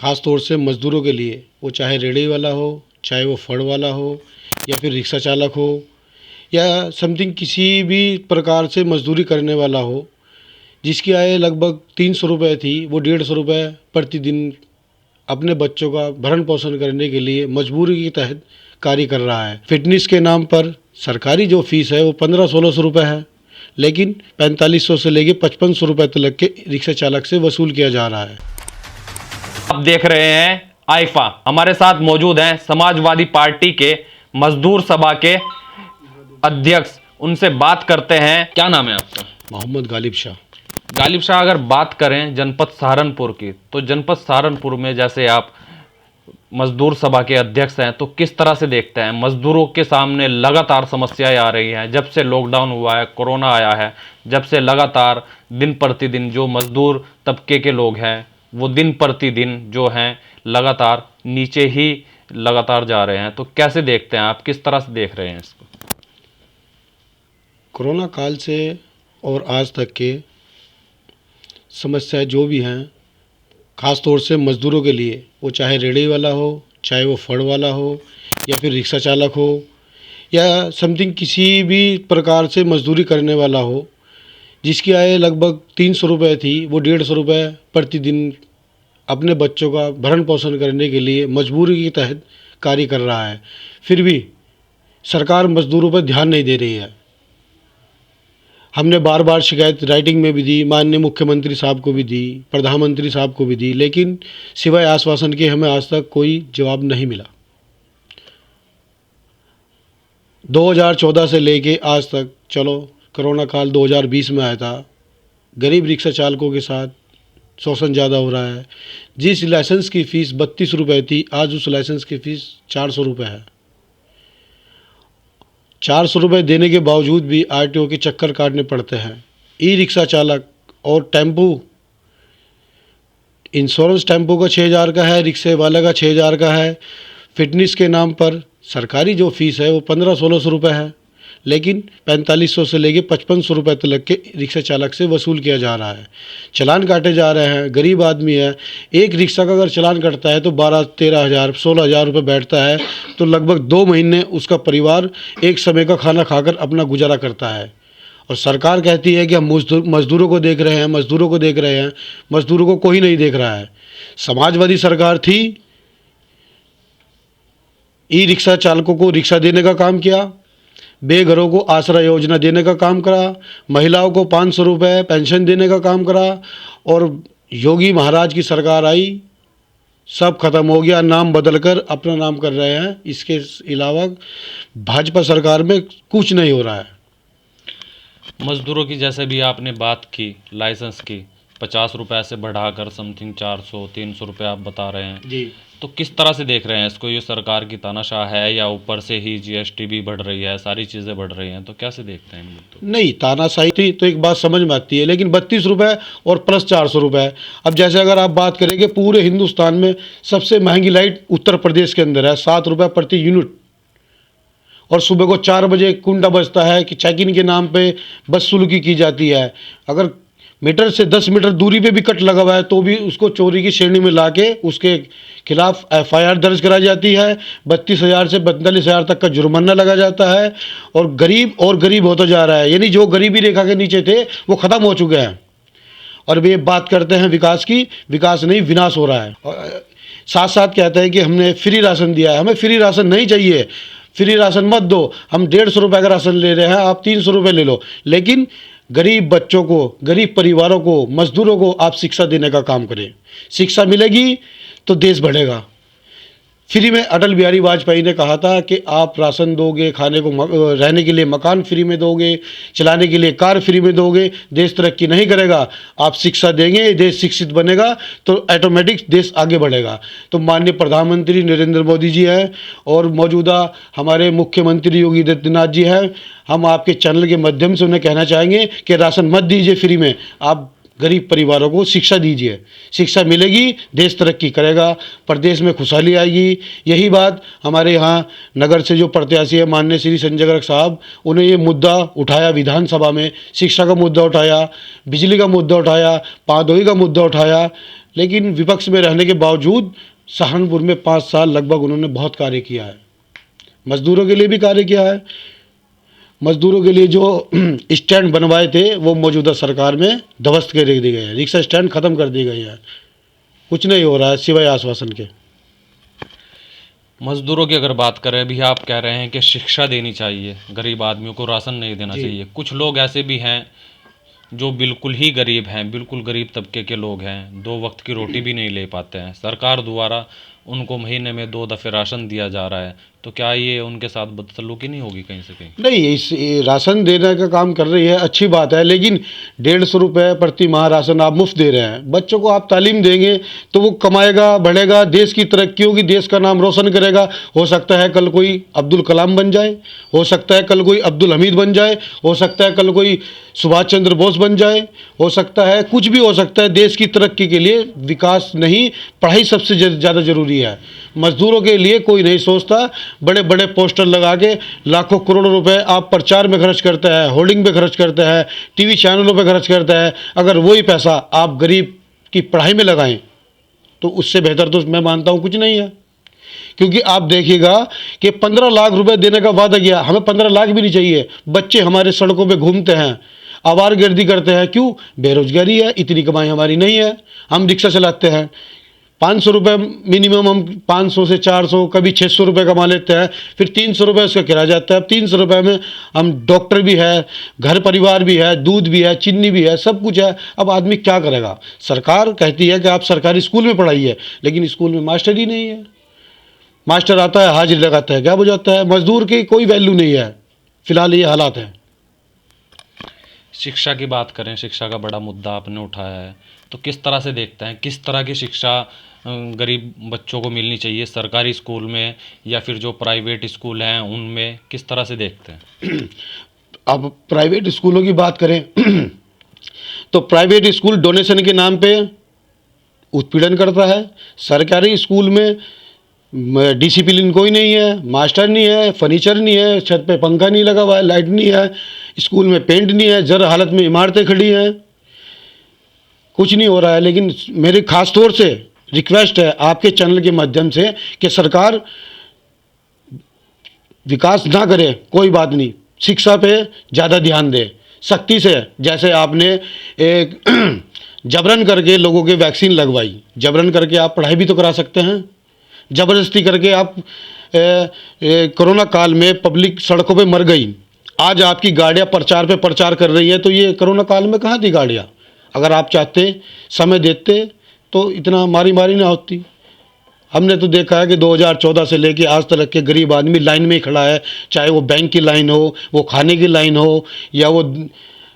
ख़ास तौर से मज़दूरों के लिए, वो चाहे रेहड़ी वाला हो, चाहे वो फड़ वाला हो या फिर रिक्शा चालक हो या समथिंग किसी भी प्रकार से मज़दूरी करने वाला हो, जिसकी आय लगभग 300 रुपये थी, वो 150 रुपये प्रतिदिन अपने बच्चों का भरण पोषण करने के लिए मजबूरी के तहत कार्य कर रहा है। फिटनेस के नाम पर सरकारी जो फीस है वो 1500-1600 रुपये है, लेकिन 4500 से लेके 5500 रुपये तक के रिक्शा चालक से वसूल किया जा रहा है। आप देख रहे हैं आइफा। हमारे साथ मौजूद हैं समाजवादी पार्टी के मजदूर सभा के अध्यक्ष। उनसे बात करते हैं। क्या नाम है आपका? मोहम्मद गालिब शाह। गालिब शाह, अगर बात करें जनपद सहारनपुर की, तो जनपद सहारनपुर में जैसे आप मजदूर सभा के अध्यक्ष हैं, तो किस तरह से देखते हैं? मजदूरों के सामने लगातार समस्याएं आ रही हैं। जब से लॉकडाउन हुआ है, कोरोना आया है, जब से लगातार दिन प्रतिदिन जो मजदूर तबके के लोग हैं वो दिन प्रतिदिन जो हैं लगातार नीचे ही लगातार जा रहे हैं। तो कैसे देखते हैं आप? किस तरह से देख रहे हैं इसको? कोरोना काल से और आज तक के समस्याएं जो भी हैं, ख़ास तौर से मज़दूरों के लिए, वो चाहे रेहड़ी वाला हो, चाहे वो फड़ वाला हो या फिर रिक्शा चालक हो या समथिंग किसी भी प्रकार से मज़दूरी करने वाला हो, जिसकी आय लगभग 300 रुपये थी, वो 150 रुपये प्रतिदिन अपने बच्चों का भरण पोषण करने के लिए मजबूरी के तहत कार्य कर रहा है। फिर भी सरकार मज़दूरों पर ध्यान नहीं दे रही है। हमने बार बार शिकायत राइटिंग में भी दी, माननीय मुख्यमंत्री साहब को भी दी, प्रधानमंत्री साहब को भी दी, लेकिन सिवाय आश्वासन के हमें आज तक कोई जवाब नहीं मिला। 2014 से लेके आज तक, चलो कोरोना काल 2020 में आया था, गरीब रिक्शा चालकों के साथ शोषण ज़्यादा हो रहा है। जिस लाइसेंस की फ़ीस 32 रुपये थी, आज उस लाइसेंस की फ़ीस 400 रुपये है। 400 रुपये देने के बावजूद भी आरटीओ के चक्कर काटने पड़ते हैं। ई रिक्शा चालक और टेम्पो, इंश्योरेंस टेम्पो का 6000 का है, रिक्शे वाले का 6000 का है। फिटनेस के नाम पर सरकारी जो फीस है वो 1500-1600 रुपये है, लेकिन 4500 से लेके 5500 रुपये तक के रिक्शा चालक से वसूल किया जा रहा है। चलान काटे जा रहे हैं। गरीब आदमी है, एक रिक्शा का अगर चलान कटता है तो 12-13 हज़ार 16 हज़ार रुपये बैठता है, तो लगभग 2 महीने उसका परिवार एक समय का खाना खाकर अपना गुजारा करता है। और सरकार कहती है कि हम मज़दूरों को देख रहे हैं, मज़दूरों को देख रहे हैं। मज़दूरों को कोई नहीं देख रहा है। समाजवादी सरकार थी, ई रिक्शा चालकों को रिक्शा देने का काम किया, बेघरों को आसरा योजना देने का काम करा, महिलाओं को 500 रुपये पेंशन देने का काम करा, और योगी महाराज की सरकार आई, सब खत्म हो गया। नाम बदलकर अपना नाम कर रहे हैं। इसके अलावा भाजपा सरकार में कुछ नहीं हो रहा है। मजदूरों की जैसे भी आपने बात की, लाइसेंस की 50 रुपये से बढ़ाकर समथिंग 400-300 रुपये आप बता रहे हैं जी, तो किस तरह से देख रहे हैं इसको? ये सरकार की तानाशाह है या ऊपर से ही जीएसटी भी बढ़ रही है, सारी चीज़ें बढ़ रही हैं, तो कैसे देखते हैं इन मुद्दों? नहीं, तानाशाही थी तो एक बात समझ में आती है, लेकिन 32 रुपये और प्लस 400 रुपये। अब जैसे अगर आप बात करेंगे, पूरे हिंदुस्तान में सबसे महंगी लाइट उत्तर प्रदेश के अंदर है, 7 रुपये प्रति यूनिट, और सुबह को 4 बजे कुंडा बजता है कि चेक इन के नाम पे बदसलूकी की जाती है। अगर मीटर से 10 मीटर दूरी पे भी कट लगा हुआ है तो भी उसको चोरी की श्रेणी में लाके उसके खिलाफ एफआईआर दर्ज कराई जाती है। 32,000 से 42,000 तक का जुर्माना लगा जाता है, और गरीब होता जा रहा है। यानी जो गरीबी रेखा के नीचे थे वो ख़त्म हो चुके हैं। और वे बात करते हैं विकास की, विकास नहीं, विनाश हो रहा है। और साथ साथ कहते हैं कि हमने फ्री राशन दिया है। हमें फ्री राशन नहीं चाहिए, फ्री राशन मत दो। हम 150 रुपये का राशन ले रहे हैं, आप 300 रुपये ले लो, लेकिन गरीब बच्चों को, गरीब परिवारों को, मजदूरों को आप शिक्षा देने का काम करें। शिक्षा मिलेगी तो देश बढ़ेगा। फ्री में अटल बिहारी वाजपेयी ने कहा था कि आप राशन दोगे, खाने को रहने के लिए मकान फ्री में दोगे, चलाने के लिए कार फ्री में दोगे, देश तरक्की नहीं करेगा। आप शिक्षा देंगे, देश शिक्षित बनेगा तो ऑटोमेटिक देश आगे बढ़ेगा। तो माननीय प्रधानमंत्री नरेंद्र मोदी जी हैं और मौजूदा हमारे मुख्यमंत्री योगी आदित्यनाथ जी हैं। हम आपके चैनल के माध्यम से उन्हें कहना चाहेंगे कि राशन मत दीजिए फ्री में, आप गरीब परिवारों को शिक्षा दीजिए। शिक्षा मिलेगी, देश तरक्की करेगा, प्रदेश में खुशहाली आएगी। यही बात हमारे यहाँ नगर से जो प्रत्याशी है माननीय श्री संजय गर्ग साहब, उन्हें ये मुद्दा उठाया विधानसभा में, शिक्षा का मुद्दा उठाया, बिजली का मुद्दा उठाया, पादोई का मुद्दा उठाया, लेकिन विपक्ष में रहने के बावजूद सहारनपुर में 5 साल लगभग उन्होंने बहुत कार्य किया है। मज़दूरों के लिए भी कार्य किया है। मज़दूरों के लिए जो स्टैंड बनवाए थे वो मौजूदा सरकार में ध्वस्त कर दिए गए हैं। रिक्शा स्टैंड ख़त्म कर दिए गए हैं। कुछ नहीं हो रहा है सिवाय आश्वासन के। मजदूरों की अगर बात करें, अभी आप कह रहे हैं कि शिक्षा देनी चाहिए, गरीब आदमियों को राशन नहीं देना चाहिए। कुछ लोग ऐसे भी हैं जो बिल्कुल ही गरीब हैं, बिल्कुल गरीब तबके के लोग हैं, 2 वक्त की रोटी भी नहीं ले पाते हैं। सरकार द्वारा उनको महीने में 2 दफ़े राशन दिया जा रहा है, तो क्या ये उनके साथ बदसलूकी नहीं होगी कहीं से कहीं? नहीं, ये राशन देने का काम कर रही है, अच्छी बात है, लेकिन 150 रुपये प्रति माह राशन आप मुफ्त दे रहे हैं। बच्चों को आप तालीम देंगे तो वो कमाएगा, बढ़ेगा, देश की तरक्की होगी, देश का नाम रोशन करेगा। हो सकता है कल कोई अब्दुल कलाम बन जाए, हो सकता है कल कोई अब्दुल हमीद बन जाए, हो सकता है कल कोई सुभाष चंद्र बोस बन जाए, हो सकता है कुछ भी हो सकता है। देश की तरक्की के लिए विकास नहीं, पढ़ाई सबसे ज़्यादा ज़रूरी है। मज़दूरों के लिए कोई नहीं सोचता। बड़े बड़े पोस्टर लगा के लाखों करोड़ों रुपए आप प्रचार में खर्च करते हैं, होर्डिंग पे खर्च करते हैं, टीवी चैनलों पे खर्च करते हैं। अगर वही पैसा आप गरीब की पढ़ाई में लगाएं तो उससे बेहतर तो मैं मानता हूँ कुछ नहीं है। क्योंकि आप देखिएगा कि 15 लाख रुपए देने का वादा किया, हमें 15 लाख भी नहीं चाहिए। बच्चे हमारे सड़कों पे घूमते हैं, आवारगर्दी करते हैं। क्यों? बेरोजगारी है, इतनी कमाई हमारी नहीं है। हम रिक्शा चलाते हैं, 500 रुपये मिनिमम, हम 500 से 400 कभी 600 रुपये कमा लेते हैं, फिर 300 रुपये उसका किराया जाता है। अब 300 रुपये में हम डॉक्टर भी है, घर परिवार भी है, दूध भी है, चीनी भी है, सब कुछ है। अब आदमी क्या करेगा? सरकार कहती है कि आप सरकारी स्कूल में पढ़ाइए, लेकिन स्कूल में मास्टर ही नहीं है। मास्टर आता है, हाजिरी लगाता है, क्या हो जाता है? मजदूर की कोई वैल्यू नहीं है। फिलहाल ये हालात हैं। शिक्षा की बात करें, शिक्षा का बड़ा मुद्दा आपने उठाया है, तो किस तरह से देखते हैं, किस तरह की शिक्षा गरीब बच्चों को मिलनी चाहिए, सरकारी स्कूल में या फिर जो प्राइवेट स्कूल हैं उनमें, किस तरह से देखते हैं? अब प्राइवेट स्कूलों की बात करें तो प्राइवेट स्कूल डोनेशन के नाम पे उत्पीड़न करता है। सरकारी स्कूल में डिसिप्लिन कोई नहीं है, मास्टर नहीं है, फर्नीचर नहीं है, छत पे पंखा नहीं लगा हुआ है, लाइट नहीं है, स्कूल में पेंट नहीं है, जर हालत में इमारतें खड़ी हैं, कुछ नहीं हो रहा है। लेकिन मेरी खास तौर से रिक्वेस्ट है आपके चैनल के माध्यम से कि सरकार विकास ना करे, कोई बात नहीं, शिक्षा पे ज़्यादा ध्यान दे, सख्ती से। जैसे आपने एक जबरन करके लोगों के वैक्सीन लगवाई, जबरन करके आप पढ़ाई भी तो करा सकते हैं। ज़बरदस्ती करके आप कोरोना काल में पब्लिक सड़कों पे मर गई, आज आपकी गाड़ियाँ प्रचार पे प्रचार कर रही है, तो ये कोरोना काल में कहाँ थी गाड़ियाँ? अगर आप चाहते, समय देते, तो इतना मारी मारी ना होती। हमने तो देखा है कि 2014 से लेके आज तक के गरीब आदमी लाइन में ही खड़ा है, चाहे वो बैंक की लाइन हो, वो खाने की लाइन हो, या वो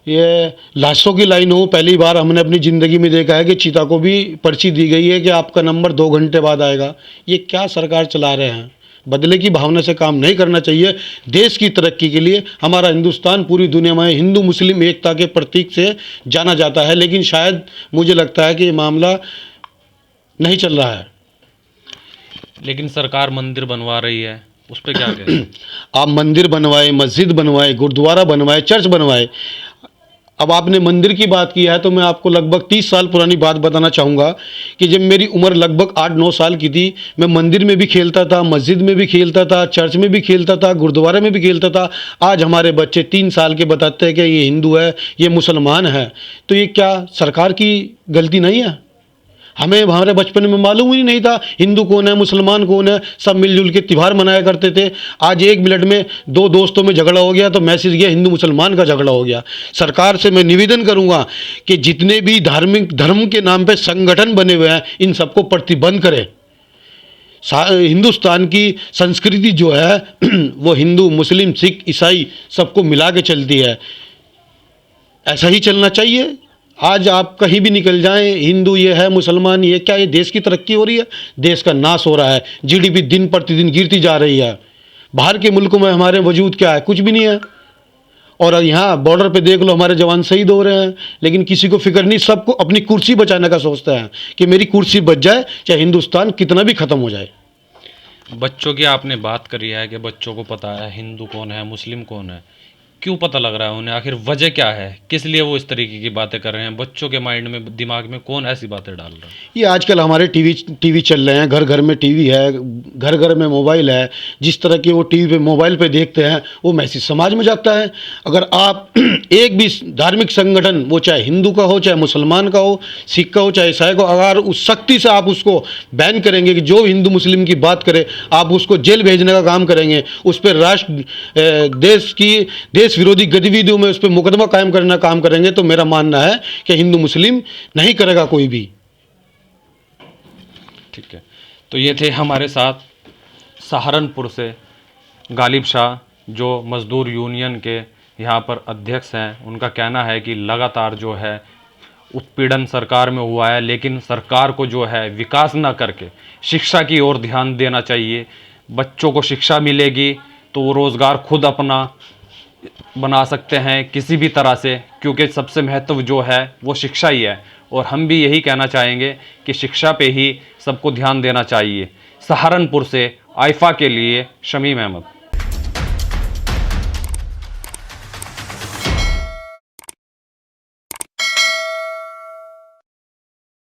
ये लाशों की लाइन हो। पहली बार हमने अपनी ज़िंदगी में देखा है कि चीता को भी पर्ची दी गई है कि आपका नंबर 2 घंटे बाद आएगा। ये क्या सरकार चला रहे हैं? बदले की भावना से काम नहीं करना चाहिए। देश की तरक्की के लिए हमारा हिंदुस्तान पूरी दुनिया में हिंदू मुस्लिम एकता के प्रतीक से जाना जाता है, लेकिन शायद मुझे लगता है कि ये मामला नहीं चल रहा है। लेकिन सरकार मंदिर बनवा रही है, उस पर क्या कहें? आप मंदिर बनवाए, मस्जिद बनवाए, गुरुद्वारा बनवाए, चर्च बनवाए। अब आपने मंदिर की बात की है तो मैं आपको लगभग 30 साल पुरानी बात बताना चाहूँगा कि जब मेरी उम्र लगभग 8-9 साल की थी, मैं मंदिर में भी खेलता था, मस्जिद में भी खेलता था, चर्च में भी खेलता था, गुरुद्वारे में भी खेलता था। आज हमारे बच्चे 3 साल के बताते हैं कि ये हिंदू है, ये मुसलमान है। तो ये क्या सरकार की गलती नहीं है? हमें हमारे बचपन में मालूम ही नहीं था हिंदू कौन है, मुसलमान कौन है। सब मिलजुल के त्योहार मनाया करते थे। आज 1 मिनट में 2 दोस्तों में झगड़ा हो गया तो मैसेज गया हिंदू मुसलमान का झगड़ा हो गया। सरकार से मैं निवेदन करूंगा कि जितने भी धार्मिक धर्म के नाम पे संगठन बने हुए हैं, इन सबको प्रतिबंध करें। हिंदुस्तान की संस्कृति जो है वो हिंदू, मुस्लिम, सिख, ईसाई सबको मिला के चलती है। ऐसा ही चलना चाहिए। आज आप कहीं भी निकल जाएं, हिंदू ये है, मुसलमान ये, क्या ये देश की तरक्की हो रही है? देश का नाश हो रहा है। जीडीपी दिन प्रतिदिन गिरती जा रही है। बाहर के मुल्कों में हमारे वजूद क्या है? कुछ भी नहीं है। और यहाँ बॉर्डर पे देख लो, हमारे जवान शहीद हो रहे हैं, लेकिन किसी को फिक्र नहीं। सबको अपनी कुर्सी बचाने का सोचता है कि मेरी कुर्सी बच जाए, चाहे हिंदुस्तान कितना भी ख़त्म हो जाए। बच्चों की आपने बात करी है कि बच्चों को पता है हिंदू कौन है, मुस्लिम कौन है। क्यों पता लग रहा है उन्हें? आखिर वजह क्या है? किस लिए वो इस तरीके की बातें कर रहे हैं? बच्चों के माइंड में, दिमाग में कौन ऐसी बातें डाल रहा है? ये आजकल हमारे टीवी चल रहे हैं, घर घर में टीवी है, घर घर में मोबाइल है। जिस तरह के वो टीवी पे मोबाइल पे देखते हैं वो मैसेज समाज में जाता है। अगर आप एक भी धार्मिक संगठन, वो चाहे हिंदू का हो, चाहे मुसलमान का हो, सिख का हो, चाहे ईसाई का, अगर उस सख्ती से आप उसको बैन करेंगे कि जो हिंदू मुस्लिम की बात करे आप उसको जेल भेजने का काम करेंगे, उस पर देश विरोधी गतिविधियों में उस पर मुकदमा कायम करने का काम करेंगे, तो मेरा मानना है कि हिंदू मुस्लिम नहीं करेगा कोई भी। ठीक है, तो ये थे हमारे साथ सहारनपुर से गालिब शाह, जो मज़दूर यूनियन के यहाँ पर अध्यक्ष हैं। उनका कहना है कि लगातार जो है उत्पीड़न सरकार में हुआ है, लेकिन सरकार को जो है विकास ना करके शिक्षा की ओर ध्यान देना चाहिए। बच्चों को शिक्षा मिलेगी तो वो रोज़गार खुद अपना बना सकते हैं किसी भी तरह से, क्योंकि सबसे महत्व जो है वो शिक्षा ही है। और हम भी यही कहना चाहेंगे कि शिक्षा पे ही सबको ध्यान देना चाहिए। सहारनपुर से आइफा के लिए शमीम अहमद।